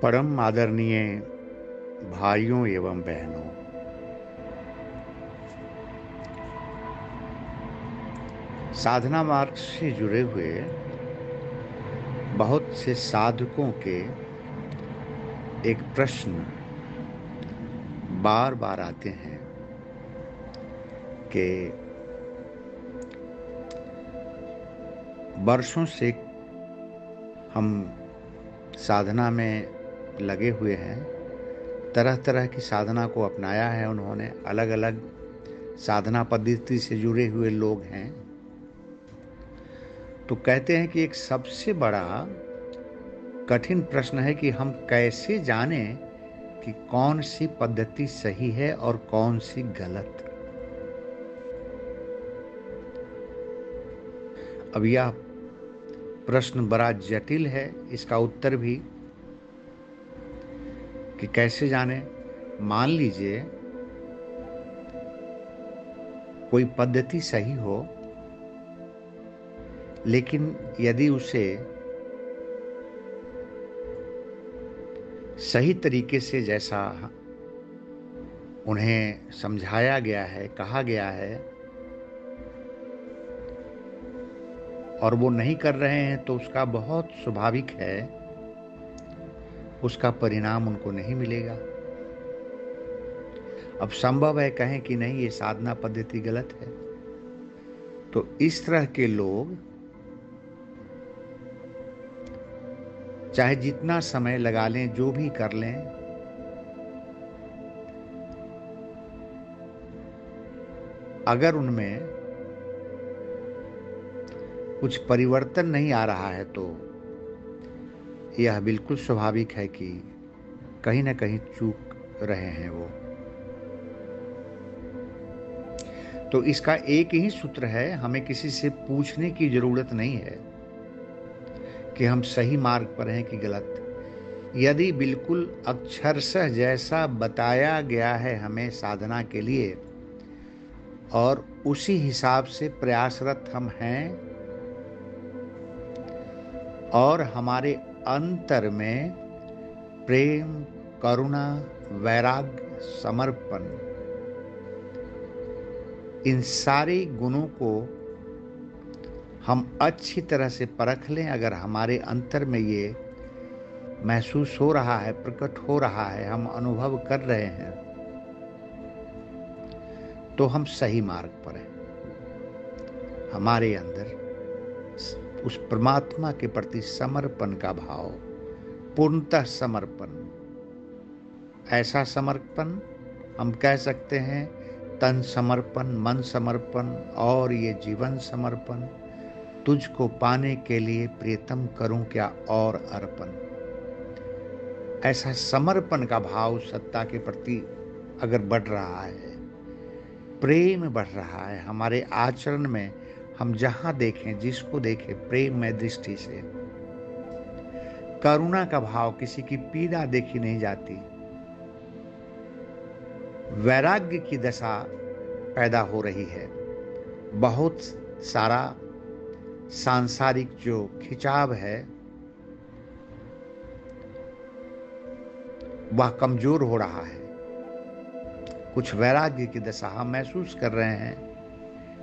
परम आदरणीय भाइयों एवं बहनों, साधना मार्ग से जुड़े हुए बहुत से साधकों के एक प्रश्न बार बार आते हैं कि वर्षों से हम साधना में लगे हुए हैं। तरह तरह की साधना को अपनाया है उन्होंने, अलग अलग साधना पद्धति से जुड़े हुए लोग हैं। तो कहते हैं कि एक सबसे बड़ा कठिन प्रश्न है कि हम कैसे जानें कि कौन सी पद्धति सही है और कौन सी गलत। अब यह प्रश्न बड़ा जटिल है, इसका उत्तर भी कि कैसे जानें। मान लीजिए कोई पद्धति सही हो, लेकिन यदि उसे सही तरीके से जैसा उन्हें समझाया गया है, कहा गया है, और वो नहीं कर रहे हैं, तो उसका बहुत स्वाभाविक है, उसका परिणाम उनको नहीं मिलेगा। अब संभव है कहें कि नहीं, ये साधना पद्धति गलत है। तो इस तरह के लोग चाहे जितना समय लगा लें, जो भी कर लें, अगर उनमें कुछ परिवर्तन नहीं आ रहा है, तो यह बिल्कुल स्वाभाविक है कि कहीं ना कहीं चूक रहे हैं वो। तो इसका एक ही सूत्र है, हमें किसी से पूछने की जरूरत नहीं है कि हम सही मार्ग पर हैं कि गलत। यदि बिल्कुल अक्षरशः जैसा बताया गया है हमें साधना के लिए, और उसी हिसाब से प्रयासरत हम हैं, और हमारे अंतर में प्रेम, करुणा, वैराग्य, समर्पण, इन सारे गुणों को हम अच्छी तरह से परख लें, अगर हमारे अंतर में ये महसूस हो रहा है, प्रकट हो रहा है, हम अनुभव कर रहे हैं, तो हम सही मार्ग पर हैं। हमारे अंदर उस परमात्मा के प्रति समर्पण का भाव, पूर्णतः समर्पण, ऐसा समर्पण हम कह सकते हैं, तन समर्पण, मन समर्पण और ये जीवन समर्पण। तुझको पाने के लिए प्रियतम करूं क्या और अर्पण। ऐसा समर्पण का भाव सत्ता के प्रति अगर बढ़ रहा है, प्रेम बढ़ रहा है हमारे आचरण में, हम जहां देखें, जिसको देखें प्रेम में दृष्टि से, करुणा का भाव, किसी की पीड़ा देखी नहीं जाती, वैराग्य की दशा पैदा हो रही है, बहुत सारा सांसारिक जो खिंचाव है वह कमजोर हो रहा है, कुछ वैराग्य की दशा हम महसूस कर रहे हैं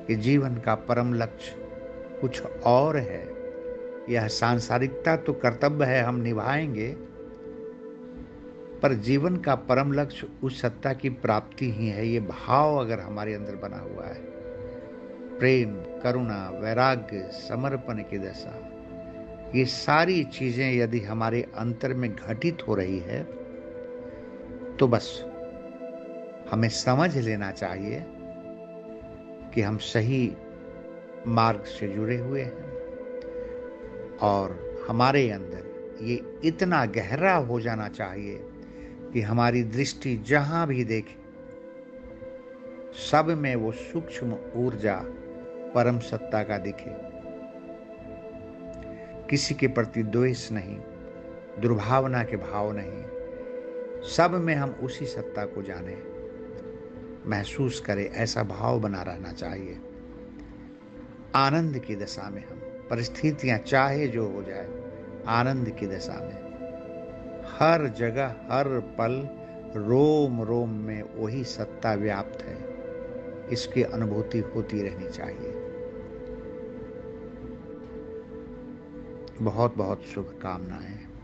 कि जीवन का परम लक्ष्य कुछ और है। यह सांसारिकता तो कर्तव्य है, हम निभाएंगे, पर जीवन का परम लक्ष्य उस सत्ता की प्राप्ति ही है। ये भाव अगर हमारे अंदर बना हुआ है, प्रेम, करुणा, वैराग्य, समर्पण की दशा, ये सारी चीजें यदि हमारे अंतर में घटित हो रही है, तो बस हमें समझ लेना चाहिए कि हम सही मार्ग से जुड़े हुए हैं, और हमारे अंदर ये इतना गहरा हो जाना चाहिए कि हमारी दृष्टि जहां भी देखे, सब में वो सूक्ष्म ऊर्जा परम सत्ता का दिखे। किसी के प्रति द्वेष नहीं, दुर्भावना के भाव नहीं, सब में हम उसी सत्ता को जाने, महसूस करें, ऐसा भाव बना रहना चाहिए। आनंद की दशा में हम, परिस्थितियां चाहे जो हो जाए, आनंद की दशा में हर जगह, हर पल, रोम रोम में वही सत्ता व्याप्त है। इसकी अनुभूति होती रहनी चाहिए। बहुत बहुत शुभकामनाएं।